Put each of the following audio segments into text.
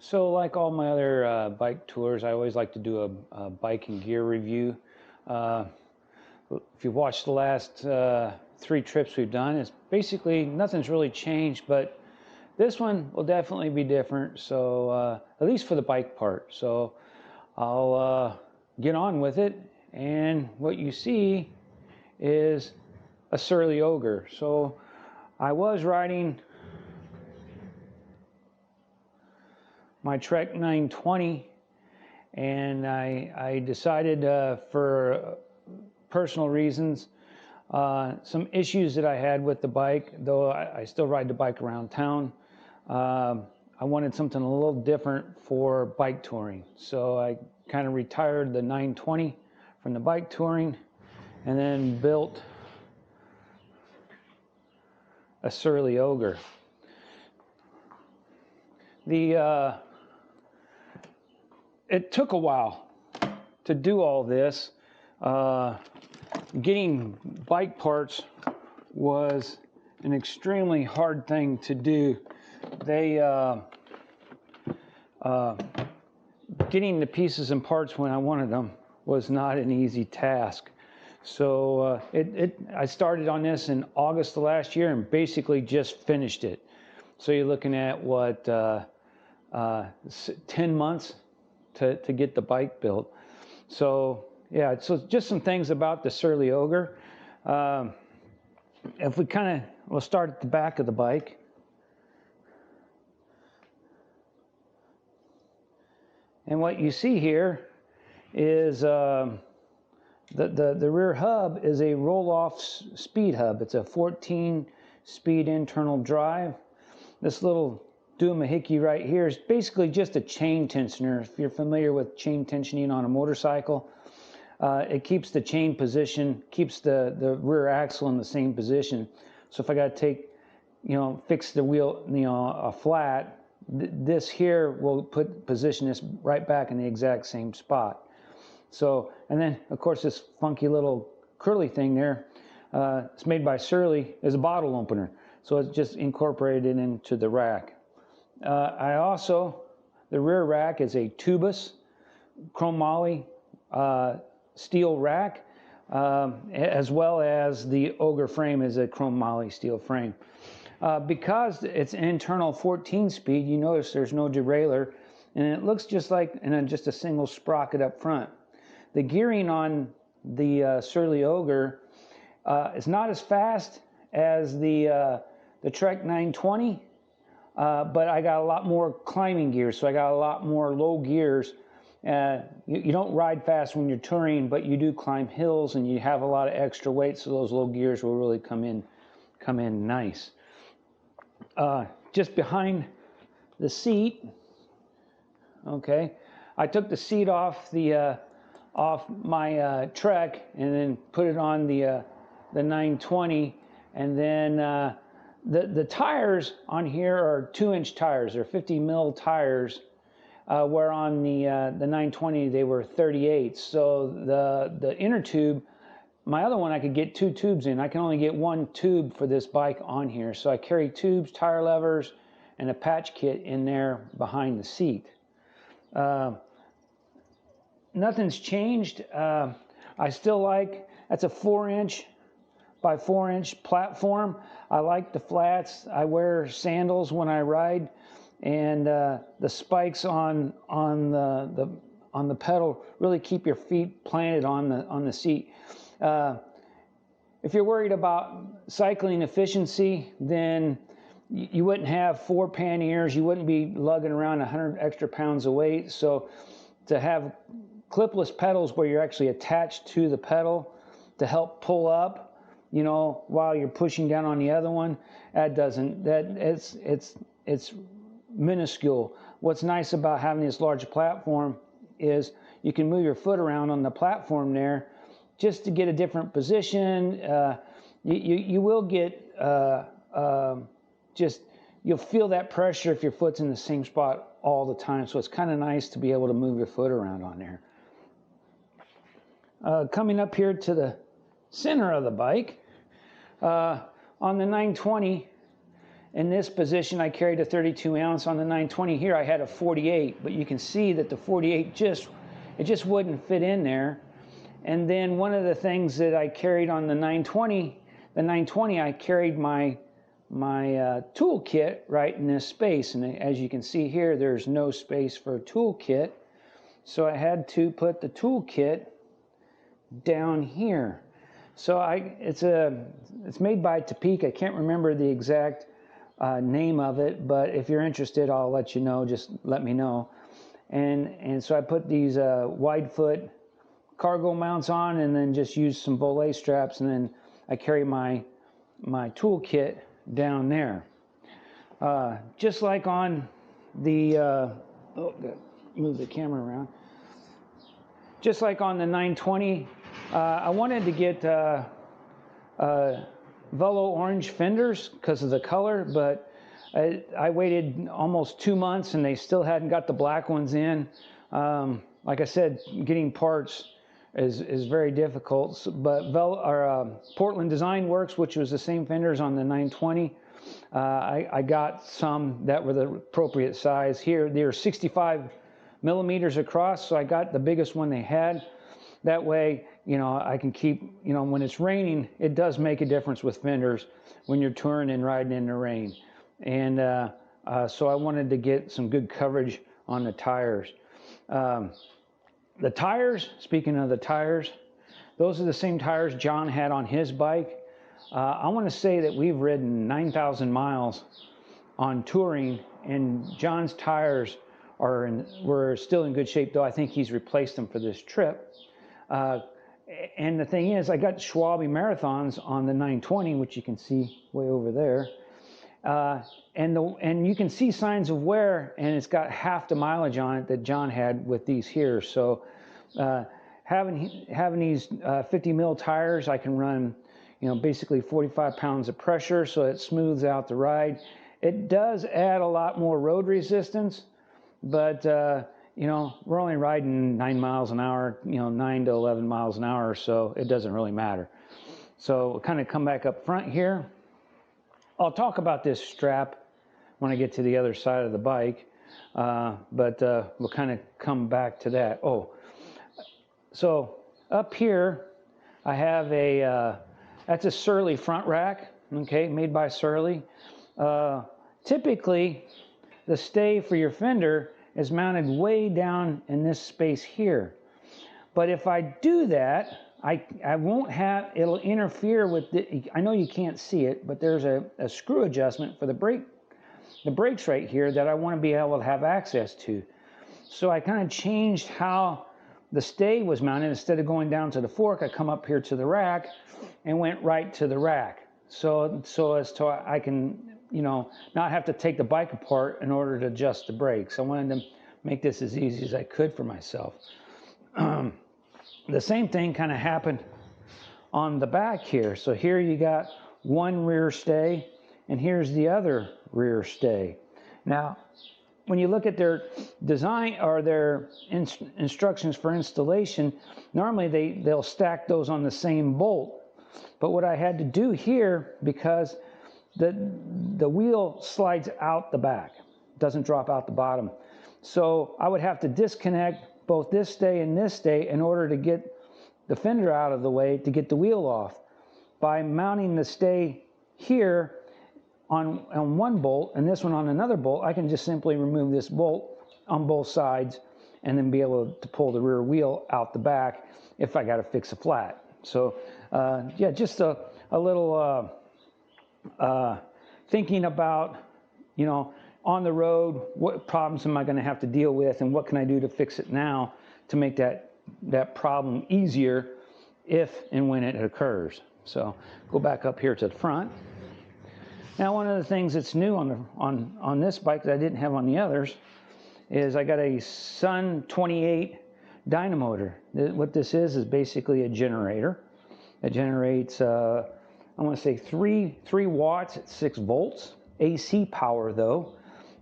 So like all my other bike tours, I always like to do a bike and gear review. If you've watched the last 3 trips we've done, it's basically nothing's really changed, but this one will definitely be different. So at least for the bike part. So I'll get on with it, and what you see is a surly Ogre. So I was riding my Trek 920, and I decided for personal reasons, some issues that I had with the bike, though I still ride the bike around town, I wanted something a little different for bike touring. So I kind of retired the 920 from the bike touring and then built a surly Ogre. It took a while to do all this. Getting bike parts was an extremely hard thing to do. Getting the pieces and parts when I wanted them was not an easy task. So I started on this in August of last year and basically just finished it. So you're looking at what, 10 months to get the bike built. So yeah, so just some things about the surly Ogre. If we we'll start at the back of the bike. And what you see here is the rear hub is a roll-off speed hub. It's a 14-speed internal drive. This little doohickey right here is basically just a chain tensioner. If you're familiar with chain tensioning on a motorcycle, it keeps the chain position, keeps the rear axle in the same position. So if I got to take, fix the wheel, flat, this here will position this right back in the exact same spot. So, and then of course this funky little curly thing there, it's made by Surly, is a bottle opener. So it's just incorporated into the rack. The rear rack is a tubeless chromoly steel rack, as well as the Ogre frame is a chromoly steel frame. Because it's an internal 14-speed, you notice there's no derailleur, and it looks just like just a single sprocket up front. The gearing on the Surly Ogre is not as fast as the Trek 920, but I got a lot more climbing gears, so I got a lot more low gears. You don't ride fast when you're touring, but you do climb hills and you have a lot of extra weight, so those low gears will really come in nice. Just behind the seat, okay, I took the seat off my Trek and then put it on the 920, and then the tires on here are 2-inch tires. They're 50 mil tires, where on the 920 they were 38. So the inner tube, my other one I could get 2 tubes in. I can only get 1 tube for this bike on here. So I carry tubes, tire levers, and a patch kit in there behind the seat. Nothing's changed. I still like, that's a 4-inch by 4-inch platform. I like the flats. I wear sandals when I ride, and the spikes on the pedal really keep your feet planted on the seat. If you're worried about cycling efficiency, then you wouldn't have 4 panniers. You wouldn't be lugging around 100 extra pounds of weight. So to have clipless pedals where you're actually attached to the pedal to help pull up, while you're pushing down on the other one, it's minuscule. What's nice about having this large platform is you can move your foot around on the platform there just to get a different position. You will get you'll feel that pressure if your foot's in the same spot all the time. So it's kind of nice to be able to move your foot around on there. Coming up here to the center of the bike, on the 920, in this position, I carried a 32 ounce. On the 920 here, I had a 48, but you can see that the 48 it just wouldn't fit in there. And then one of the things that I carried on the 920, I carried my tool kit right in this space. And as you can see here, there's no space for a tool kit. So I had to put the tool kit down here. So it's made by Topeka. I can't remember the exact name of it, but if you're interested, I'll let you know. Just let me know. And so I put these wide foot cargo mounts on, and then just use some volet straps, and then I carry my tool kit down there. Just like on the move the camera around. Just like on the 920, I wanted to get Velo orange fenders because of the color, but I waited almost 2 months and they still hadn't got the black ones in. Like I said, getting parts is very difficult, but Portland Design Works, which was the same fenders on the 920, I got some that were the appropriate size. Here they're 65 millimeters across, so I got the biggest one they had. That way, you know, I can keep, you know, when it's raining, it does make a difference with fenders when you're touring and riding in the rain. And so I wanted to get some good coverage on the tires. The tires, speaking of the tires, those are the same tires John had on his bike. I want to say that we've ridden 9,000 miles on touring, and John's tires were still in good shape, though I think he's replaced them for this trip. And the thing is, I got Schwalbe Marathons on the 920, which you can see way over there. And you can see signs of wear, and it's got half the mileage on it that John had with these here. So having these 50 mil tires, I can run, you know, basically 45 pounds of pressure, so it smooths out the ride. It does add a lot more road resistance, but you know, we're only riding 9 miles an hour, you know, 9 to 11 miles an hour, so it doesn't really matter. So we'll kind of come back up front here. I'll talk about this strap when I get to the other side of the bike, but we'll kind of come back to that. Oh, so up here I have that's a Surly front rack, okay, made by Surly. Typically, the stay for your fender is mounted way down in this space here. But if I do that, I won't have, it'll interfere with I know you can't see it, but there's a screw adjustment for the brakes right here that I want to be able to have access to. So I kind of changed how the stay was mounted. Instead of going down to the fork, I come up here to the rack and went right to the rack. So as to I can, you know, not have to take the bike apart in order to adjust the brakes. I wanted to make this as easy as I could for myself. The same thing kind of happened on the back here. So here you got one rear stay, and here's the other rear stay. Now, when you look at their design or their instructions for installation, normally they'll stack those on the same bolt. But what I had to do here, because the wheel slides out the back, doesn't drop out the bottom. So I would have to disconnect both this stay and this stay in order to get the fender out of the way to get the wheel off. By mounting the stay here on one bolt and this one on another bolt, I can just simply remove this bolt on both sides and then be able to pull the rear wheel out the back if I got to fix a flat. So yeah, just a little thinking about, you know, on the road, what problems am I going to have to deal with, and what can I do to fix it now to make that problem easier if and when it occurs. So go back up here to the front. Now, one of the things that's new on this bike that I didn't have on the others is I got a Sun 28 Dynamo motor. What this is basically a generator. It generates, I want to say 3 watts at 6 volts. AC power, though.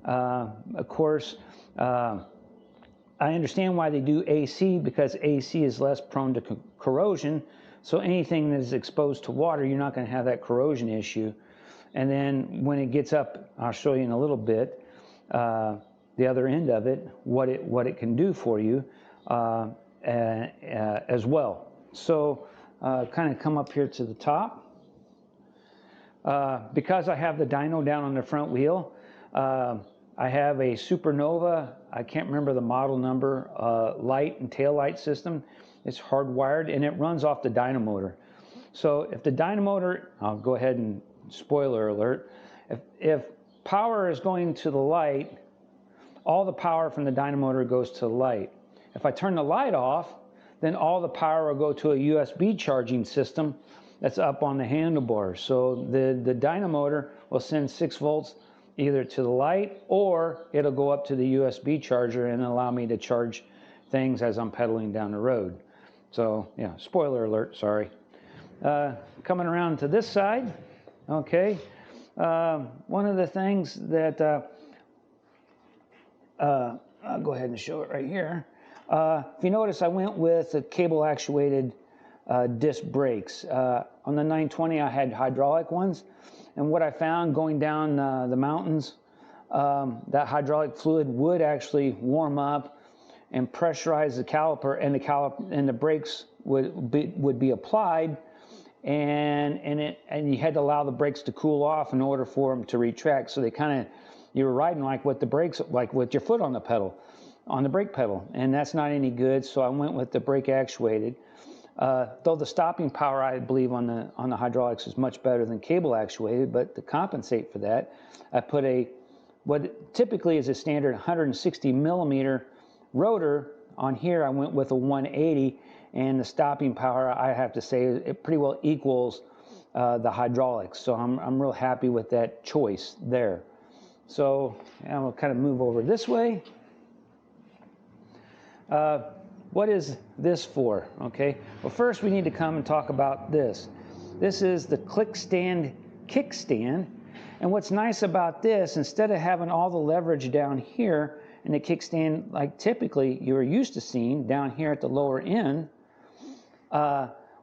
Of course, I understand why they do AC, because AC is less prone to corrosion. So anything that is exposed to water, you're not going to have that corrosion issue. And then when it gets up, I'll show you in a little bit, the other end of it, what it can do for you as well. So kind of come up here to the top. Because I have the dyno down on the front wheel, I have a Supernova, I can't remember the model number, light and tail light system. It's hardwired and it runs off the dyno motor. So if the dyno motor, I'll go ahead and spoiler alert, if power is going to the light, all the power from the dyno motor goes to the light. If I turn the light off, then all the power will go to a USB charging system that's up on the handlebars. So the dyno motor will send 6 volts either to the light, or it'll go up to the USB charger and allow me to charge things as I'm pedaling down the road. So yeah, spoiler alert, sorry. Coming around to this side, okay. One of the things that, I'll go ahead and show it right here. If you notice, I went with the cable actuated disc brakes. On the 920, I had hydraulic ones. And what I found going down the mountains, that hydraulic fluid would actually warm up and pressurize the caliper, and the brakes would be applied, and you had to allow the brakes to cool off in order for them to retract. So they kind of, you were riding like with the brakes, like with your foot on the pedal, on the brake pedal, and that's not any good. So I went with the brake actuated. Though the stopping power, I believe, on the hydraulics is much better than cable actuated, but to compensate for that, I put what typically is a standard 160 millimeter rotor on here. I went with a 180, and the stopping power, I have to say, it pretty well equals the hydraulics. So I'm real happy with that choice there. So I'll kind of move over this way. What is this for? Okay. Well, first we need to come and talk about this. This is the Clickstand kickstand. And what's nice about this, instead of having all the leverage down here in the kickstand like typically you're used to seeing down here at the lower end,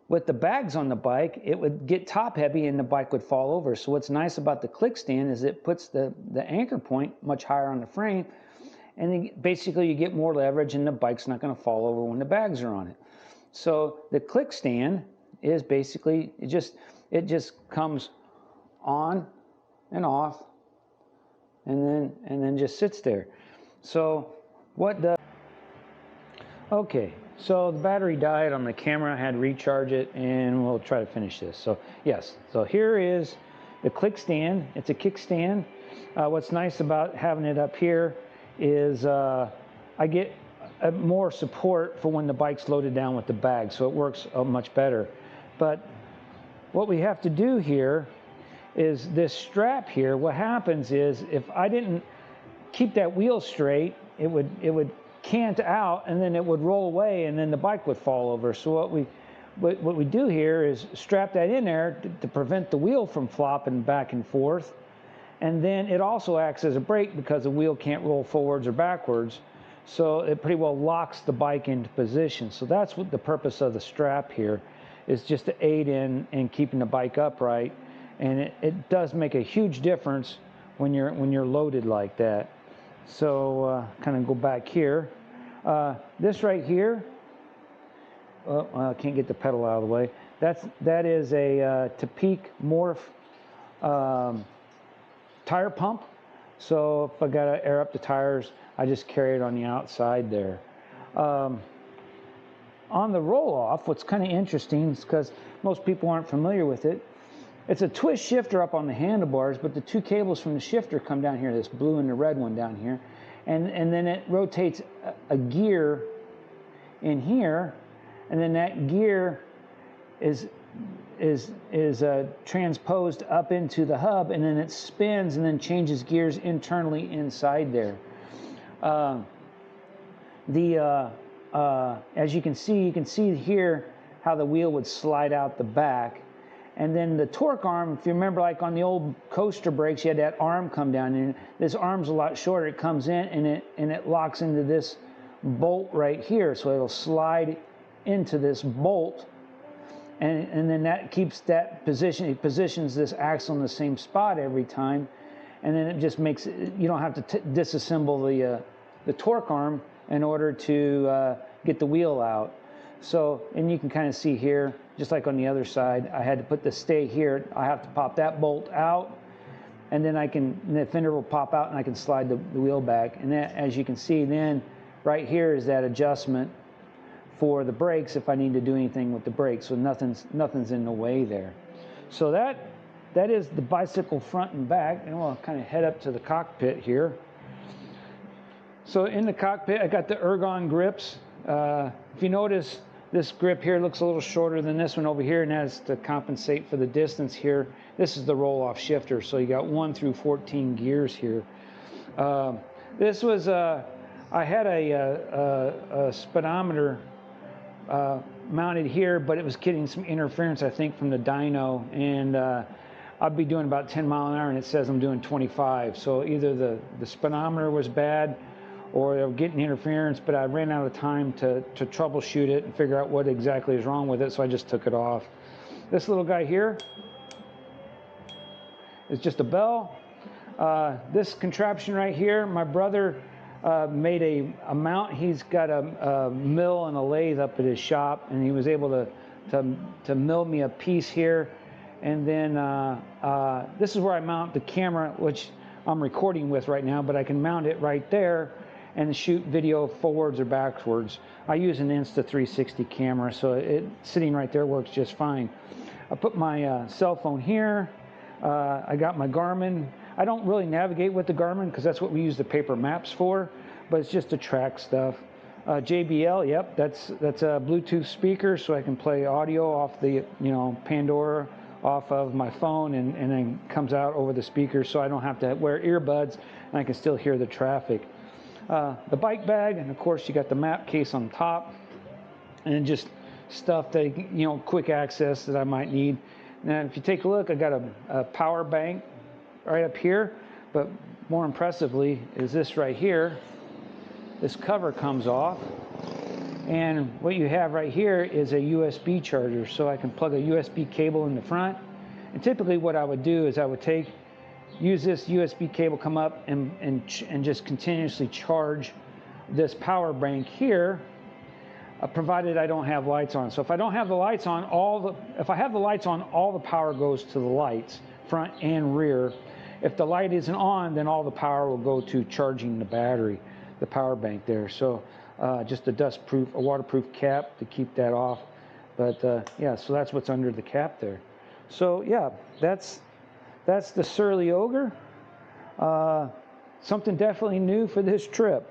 with the bags on the bike, it would get top heavy and the bike would fall over. So what's nice about the Clickstand is it puts the anchor point much higher on the frame, and then basically you get more leverage and the bike's not going to fall over when the bags are on it. So the Clickstand is basically, it just comes on and off and then just sits there. So okay, so the battery died on the camera. I had to recharge it, and we'll try to finish this. So yes, so here is the Clickstand. It's a kickstand. What's nice about having it up here is I get more support for when the bike's loaded down with the bag, so it works much better. But what we have to do here is this strap here. What happens is if I didn't keep that wheel straight, it would cant out, and then it would roll away, and then the bike would fall over. So what we do here is strap that in there to prevent the wheel from flopping back and forth. And then it also acts as a brake because the wheel can't roll forwards or backwards. So it pretty well locks the bike into position. So that's what the purpose of the strap here is, just to aid in keeping the bike upright. And it does make a huge difference when you're loaded like that. So kind of go back here. This right here, I can't get the pedal out of the way. That is a Topeak Morph tire pump. So if I gotta air up the tires, I just carry it on the outside there. On the roll-off, what's kind of interesting is because most people aren't familiar with it, it's a twist shifter up on the handlebars, but the 2 cables from the shifter come down here, this blue and the red one down here, and then it rotates a gear in here, and then that gear is transposed up into the hub, and then it spins and then changes gears internally inside there. As you can see here how the wheel would slide out the back. And then the torque arm, if you remember, like on the old coaster brakes, you had that arm come down, and this arm's a lot shorter. It comes in and it locks into this bolt right here. So it'll slide into this bolt, and then that keeps that position. It positions this axle in the same spot every time, and then it just makes it, you don't have to disassemble the torque arm in order to get the wheel out. So, and you can kind of see here, just like on the other side, I had to put the stay here. I have to pop that bolt out, and then the fender will pop out, and I can slide the wheel back. And that, as you can see, then right here is that adjustment for the brakes if I need to do anything with the brakes. So nothing's in the way there. So that is the bicycle front and back. And we'll kind of head up to the cockpit here. So in the cockpit, I got the ergon grips. If you notice, this grip here looks a little shorter than this one over here, and that's to compensate for the distance here. This is the roll-off shifter, so you got 1 through 14 gears here. This was, I had a speedometer mounted here, but it was getting some interference, I think, from the dyno, and I'd be doing about 10 miles an hour, and it says I'm doing 25. So either the speedometer was bad, or they were getting interference, but I ran out of time to troubleshoot it and figure out what exactly is wrong with it, so I just took it off. This little guy here is just a bell. This contraption right here, my brother made a mount. He's got a mill and a lathe up at his shop, and he was able to mill me a piece here. And then this is where I mount the camera, which I'm recording with right now, but I can mount it right there and shoot video forwards or backwards. I use an Insta360 camera, so it sitting right there works just fine. I put my cell phone here. I got my Garmin. I don't really navigate with the Garmin because that's what we use the paper maps for, but it's just to track stuff. JBL, yep, that's a Bluetooth speaker, so I can play audio off the Pandora off of my phone, and then comes out over the speaker, so I don't have to wear earbuds, and I can still hear the traffic. The bike bag, and of course you got the map case on top, and just stuff that quick access that I might need. Now if you take a look, I got a power bank right up here, but more impressively is this right here. This cover comes off, and what you have right here is a USB charger, so I can plug a USB cable in the front. And typically what I would do is I would use this USB cable, come up and just continuously charge this power bank here, provided I don't have lights on. So if I don't have the lights on, if I have the lights on, all the power goes to the lights, front and rear. If the light isn't on, then all the power will go to charging the battery, the power bank there. So just a waterproof cap to keep that off. But yeah, so that's what's under the cap there. So yeah, that's the Surly Ogre. Something definitely new for this trip.